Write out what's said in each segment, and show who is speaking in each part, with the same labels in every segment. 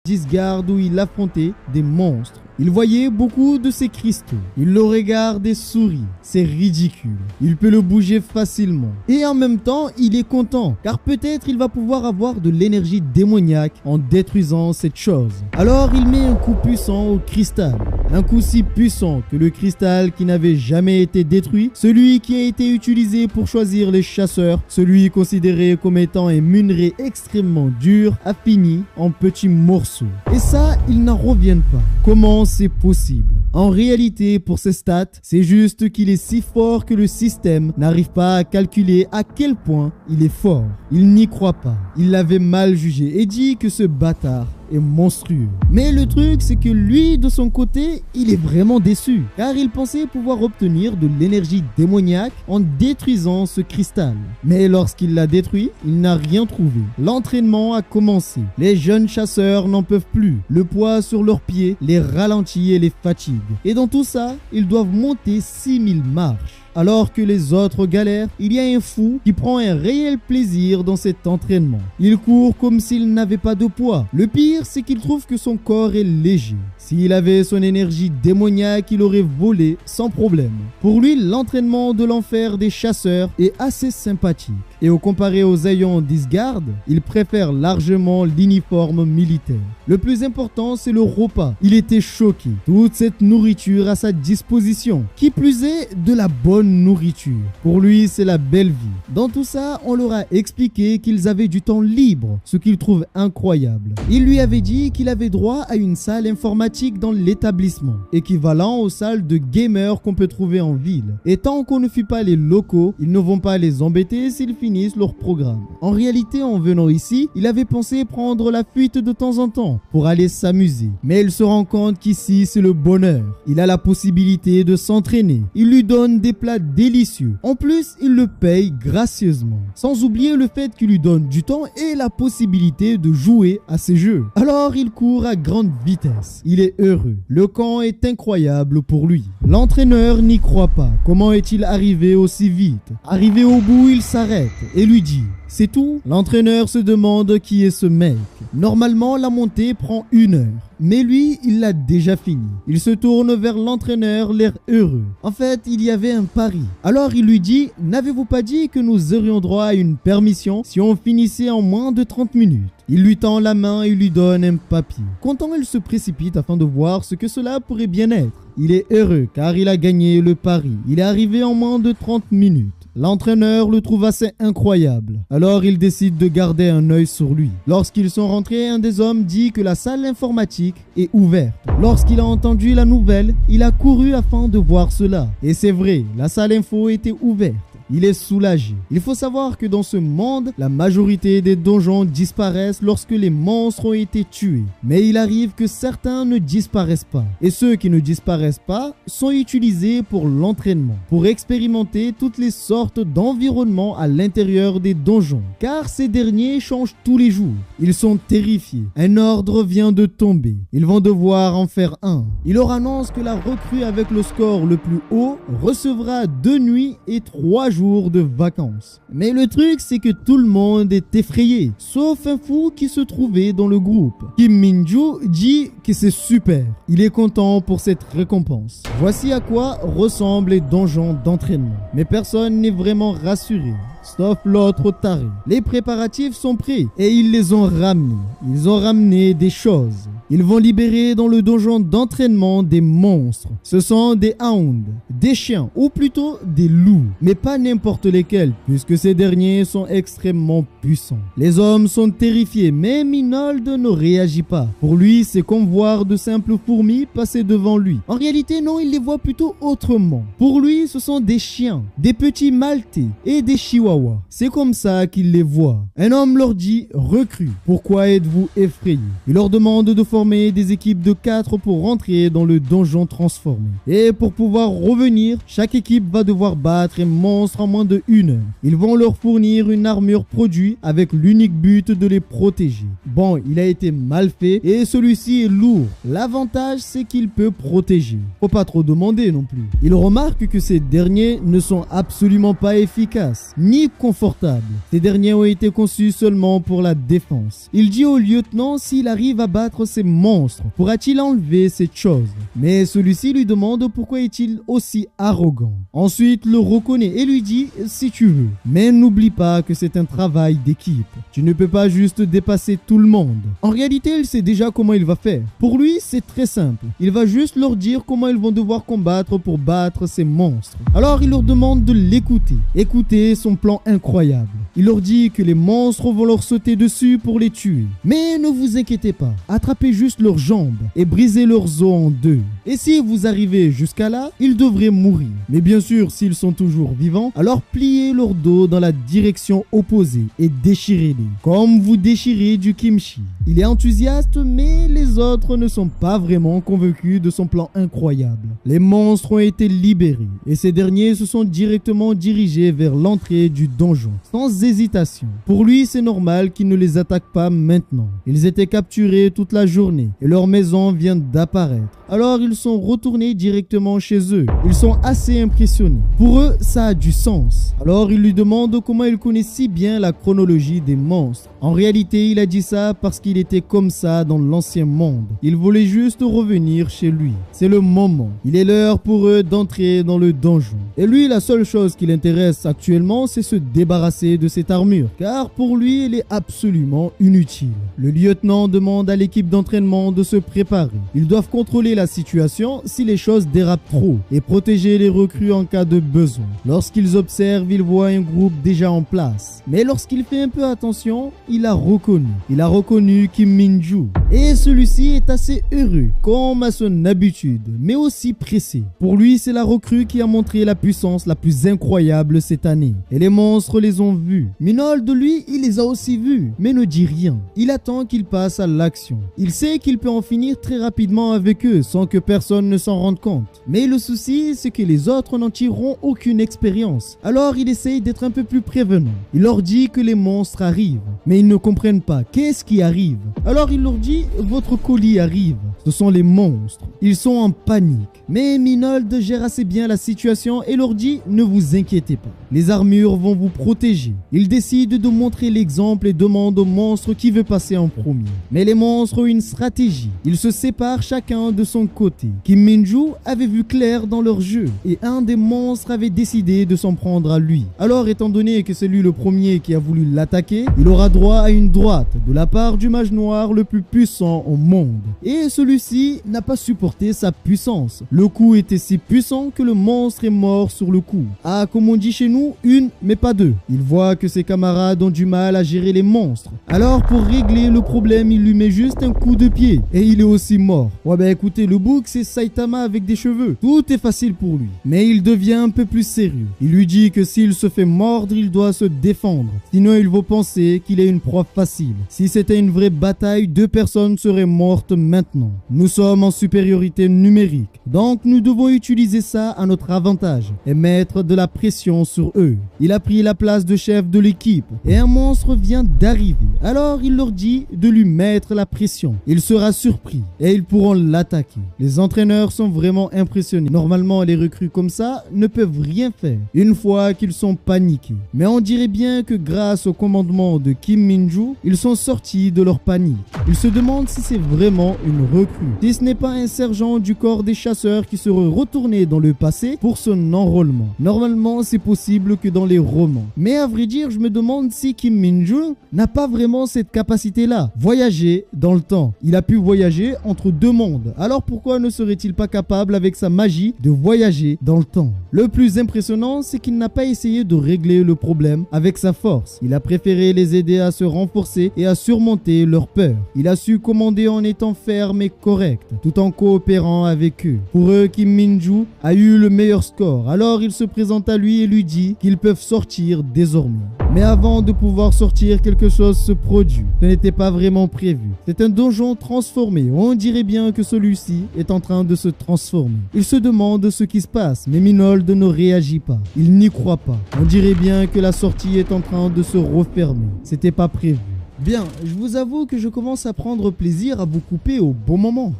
Speaker 1: d'Isgard où il affrontait des monstres. Il voyait beaucoup de ces cristaux. Il le regarde et sourit. C'est ridicule. Il peut le bouger facilement. Et en même temps, il est content. Car peut-être il va pouvoir avoir de l'énergie démoniaque en détruisant cette chose. Alors il met un coup puissant au cristal. Un coup si puissant que le cristal qui n'avait jamais été détruit, celui qui a été utilisé pour choisir les chasseurs, celui considéré comme étant un minerai extrêmement dur, a fini en petits morceaux. Et ça, ils n'en reviennent pas. Comment c'est possible? En réalité, pour ces stats, c'est juste qu'il est si fort que le système n'arrive pas à calculer à quel point il est fort. Il n'y croit pas. Il l'avait mal jugé et dit que ce bâtard est monstrueux. Mais le truc, c'est que lui, de son côté, il est vraiment déçu, car il pensait pouvoir obtenir de l'énergie démoniaque en détruisant ce cristal. Mais lorsqu'il l'a détruit, il n'a rien trouvé. L'entraînement a commencé. Les jeunes chasseurs n'en peuvent plus. Le poids sur leurs pieds les ralentit et les fatigue. Et dans tout ça, ils doivent monter 6000 marches. Alors que les autres galèrent, il y a un fou qui prend un réel plaisir dans cet entraînement. Il court comme s'il n'avait pas de poids. Le pire, c'est qu'il trouve que son corps est léger. S'il avait son énergie démoniaque, il aurait volé sans problème. Pour lui, l'entraînement de l'enfer des chasseurs est assez sympathique. Et au comparé aux Aeons d'Isgard, il préfère largement l'uniforme militaire. Le plus important, c'est le repas. Il était choqué. Toute cette nourriture à sa disposition. Qui plus est, de la bonne nourriture. Pour lui, c'est la belle vie. Dans tout ça, on leur a expliqué qu'ils avaient du temps libre, ce qu'il trouve incroyable. Il lui avait dit qu'il avait droit à une salle informatique dans l'établissement, équivalent aux salles de gamers qu'on peut trouver en ville. Et tant qu'on ne fuit pas les locaux, ils ne vont pas les embêter s'ils finissent leur programme. En réalité, en venant ici, il avait pensé prendre la fuite de temps en temps pour aller s'amuser. Mais il se rend compte qu'ici, c'est le bonheur. Il a la possibilité de s'entraîner. Il lui donne des plats délicieux. En plus, il le paye gracieusement. Sans oublier le fait qu'il lui donne du temps et la possibilité de jouer à ses jeux. Alors, il court à grande vitesse. Il est heureux. Le camp est incroyable pour lui. L'entraîneur n'y croit pas. Comment est-il arrivé aussi vite? Arrivé au bout, il s'arrête et lui dit: c'est tout? L'entraîneur se demande qui est ce mec. Normalement, la montée prend 1 heure. Mais lui, il l'a déjà fini. Il se tourne vers l'entraîneur, l'air heureux. En fait, il y avait un pari. Alors il lui dit: n'avez-vous pas dit que nous aurions droit à une permission si on finissait en moins de 30 minutes? Il lui tend la main et lui donne un papier. Content, il se précipite afin de voir ce que cela pourrait bien être. Il est heureux car il a gagné le pari. Il est arrivé en moins de 30 minutes. L'entraîneur le trouve assez incroyable. Alors il décide de garder un œil sur lui. Lorsqu'ils sont rentrés, un des hommes dit que la salle informatique est ouverte. Lorsqu'il a entendu la nouvelle, il a couru afin de voir cela. Et c'est vrai, la salle info était ouverte. Il est soulagé. Il faut savoir que dans ce monde, la majorité des donjons disparaissent lorsque les monstres ont été tués. Mais il arrive que certains ne disparaissent pas. Et ceux qui ne disparaissent pas sont utilisés pour l'entraînement, pour expérimenter toutes les sortes d'environnements à l'intérieur des donjons. Car ces derniers changent tous les jours. Ils sont terrifiés. Un ordre vient de tomber. Ils vont devoir en faire un. Il leur annonce que la recrue avec le score le plus haut recevra 2 nuits et 3 jours de vacances. Mais le truc, c'est que tout le monde est effrayé, sauf un fou qui se trouvait dans le groupe. Kim Min-ju dit que c'est super. Il est content pour cette récompense. Voici à quoi ressemblent les donjons d'entraînement. Mais personne n'est vraiment rassuré, sauf l'autre taré. Les préparatifs sont prêts et ils les ont ramenés. Ils ont ramené des choses. Ils vont libérer dans le donjon d'entraînement des monstres. Ce sont des hounds, des chiens ou plutôt des loups. Mais pas n'importe lesquels, puisque ces derniers sont extrêmement puissants. Les hommes sont terrifiés, mais Minold ne réagit pas. Pour lui, c'est comme voir de simples fourmis passer devant lui. En réalité, non, il les voit plutôt autrement. Pour lui, ce sont des chiens, des petits maltais et des chihuahuas. C'est comme ça qu'il les voit. Un homme leur dit: recrue, pourquoi êtes-vous effrayés? Il leur demande de former former des équipes de 4 pour rentrer dans le donjon transformé. Et pour pouvoir revenir, chaque équipe va devoir battre un monstre en moins de 1 heure. Ils vont leur fournir une armure produite avec l'unique but de les protéger. Bon, il a été mal fait et celui-ci est lourd. L'avantage, c'est qu'il peut protéger. Faut pas trop demander non plus. Il remarque que ces derniers ne sont absolument pas efficaces, ni confortables. Ces derniers ont été conçus seulement pour la défense. Il dit au lieutenant s'il arrive à battre ces monstres, pourra-t-il enlever cette chose? Mais celui-ci lui demande pourquoi est-il aussi arrogant. Ensuite, le reconnaît et lui dit si tu veux. Mais n'oublie pas que c'est un travail d'équipe. Tu ne peux pas juste dépasser tout le monde. En réalité, il sait déjà comment il va faire. Pour lui, c'est très simple. Il va juste leur dire comment ils vont devoir combattre pour battre ces monstres. Alors, il leur demande de l'écouter. Écoutez son plan incroyable. Il leur dit que les monstres vont leur sauter dessus pour les tuer. Mais ne vous inquiétez pas, attrapez juste leurs jambes et brisez leurs os en 2. Et si vous arrivez jusqu'à là, ils devraient mourir. Mais bien sûr, s'ils sont toujours vivants, alors pliez leur dos dans la direction opposée et déchirez-les, comme vous déchirez du kimchi. Il est enthousiaste, mais les autres ne sont pas vraiment convaincus de son plan incroyable. Les monstres ont été libérés et ces derniers se sont directement dirigés vers l'entrée du donjon, sans hésitation. Pour lui, c'est normal qu'il ne les attaque pas maintenant. Ils étaient capturés toute la journée et leur maison vient d'apparaître. Alors ils sont retournés directement chez eux. Ils sont assez impressionnés. Pour eux, ça a du sens. Alors ils lui demandent comment il connaît si bien la chronologie des monstres. En réalité, il a dit ça parce qu'il était comme ça dans l'ancien monde. Il voulait juste revenir chez lui. C'est le moment. Il est l'heure pour eux d'entrer dans le donjon. Et lui, la seule chose qui l'intéresse actuellement, c'est se débarrasser de cette armure. Car pour lui, elle est absolument inutile. Le lieutenant demande à l'équipe d'entraînement de se préparer. Ils doivent contrôler la situation si les choses dérapent trop et protéger les recrues en cas de besoin. Lorsqu'ils observent, ils voient un groupe déjà en place. Mais lorsqu'il fait un peu attention, il a reconnu Kim Min-joo. Et celui-ci est assez heureux, comme à son habitude, mais aussi pressé. Pour lui, c'est la recrue qui a montré la puissance la plus incroyable cette année. Et les monstres les ont vus. Minold, lui, il les a aussi vus, mais ne dit rien. Il attend qu'ils passent à l'action. Il sait qu'il peut en finir très rapidement avec eux, sans que personne ne s'en rende compte. Mais le souci, c'est que les autres n'en tireront aucune expérience. Alors il essaye d'être un peu plus prévenant. Il leur dit que les monstres arrivent, mais ils ne comprennent pas qu'est-ce qui arrive. Alors il leur dit, votre colis arrive. Ce sont les monstres. Ils sont en panique. Mais Minold gère assez bien la situation et leur dit, ne vous inquiétez pas. Les armures vont vous protéger. Il décide de montrer l'exemple et demande aux monstres qui veut passer en premier. Mais les monstres ont une stratégie. Ils se séparent chacun de son côté. Kim Min-joo avait vu clair dans leur jeu et un des monstres avait décidé de s'en prendre à lui. Alors, étant donné que c'est lui le premier qui a voulu l'attaquer, il aura droit à une droite de la part du mage noir le plus puissant au monde. Et celui-ci n'a pas supporté sa puissance. Le coup était si puissant que le monstre est mort sur le coup. Ah, comme on dit chez nous, une mais pas deux. Il voit que ses camarades ont du mal à gérer les monstres. Alors pour régler le problème, il lui met juste un coup de pied et il est aussi mort. Ouais bah écoutez, le bouc c'est Saitama avec des cheveux. Tout est facile pour lui. Mais il devient un peu plus sérieux. Il lui dit que s'il se fait mordre, il doit se défendre. Sinon il va penser qu'il est une proie facile. Si c'était une vraie bataille, 2 personnes seraient mortes maintenant. Nous sommes en supériorité numérique. Donc nous devons utiliser ça à notre avantage et mettre de la pression sur eux. Il a pris la place de chef de l'équipe et un monstre vient d'arriver. Alors il leur dit de lui mettre la pression. Il sera surpris et ils pourront l'attaquer. Les entraîneurs sont vraiment impressionnés. Normalement les recrues comme ça ne peuvent rien faire une fois qu'ils sont paniqués. Mais on dirait bien que grâce au commandement de Kim Min-joo, ils sont sortis de leur panique. Ils se demandent si c'est vraiment une recrue. Si ce n'est pas un sergent du corps des chasseurs qui serait retourné dans le passé pour son enrôlement. Normalement c'est possible que dans les romans. Mais à vrai dire, je me demande si Kim Min-joo n'a pas vraiment cette capacité-là. Voyager dans le temps. Il a pu voyager entre 2 mondes. Alors pourquoi ne serait-il pas capable avec sa magie de voyager dans le temps? Le plus impressionnant, c'est qu'il n'a pas essayé de régler le problème avec sa force. Il a préféré les aider à se renforcer et à surmonter leur peur. Il a su commander en étant ferme et correct, tout en coopérant avec eux. Pour eux, Kim Min-joo a eu le meilleur score, alors il se présente à lui et lui dit qu'ils peuvent sortir désormais. Mais avant de pouvoir sortir, quelque chose se produit. Ce n'était pas vraiment prévu. C'est un donjon transformé. On dirait bien que celui-ci est en train de se transformer. Il se demande ce qui se passe, mais Minold ne réagit pas. Il n'y croit pas. On dirait bien que la sortie est en train de se refermer. C'était pas prévu. Bien, je vous avoue que je commence à prendre plaisir à vous couper au bon moment.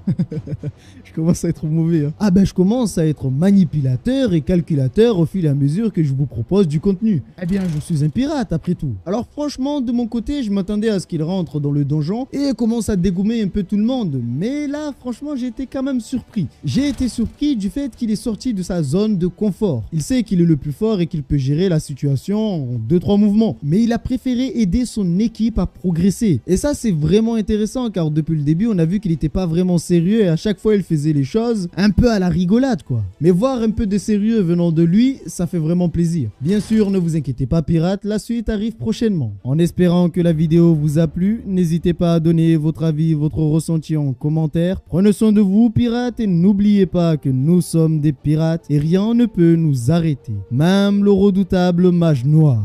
Speaker 1: Je commence à être mauvais. Ah ben je commence à être manipulateur et calculateur au fil et à mesure que je vous propose du contenu. Eh bien je suis un pirate après tout. Alors franchement de mon côté je m'attendais à ce qu'il rentre dans le donjon et commence à dégommer un peu tout le monde. Mais là franchement j'ai été quand même surpris. J'ai été surpris du fait qu'il est sorti de sa zone de confort. Il sait qu'il est le plus fort et qu'il peut gérer la situation en 2-3 mouvements. Mais il a préféré aider son équipe à progresser. Et ça c'est vraiment intéressant car depuis le début on a vu qu'il n'était pas vraiment sérieux et à chaque fois il faisait les choses un peu à la rigolade quoi. Mais voir un peu de sérieux venant de lui, ça fait vraiment plaisir. Bien sûr ne vous inquiétez pas pirates, la suite arrive prochainement. En espérant que la vidéo vous a plu, n'hésitez pas à donner votre avis, votre ressenti en commentaire. Prenez soin de vous pirates et n'oubliez pas que nous sommes des pirates et rien ne peut nous arrêter. Même le redoutable mage noir.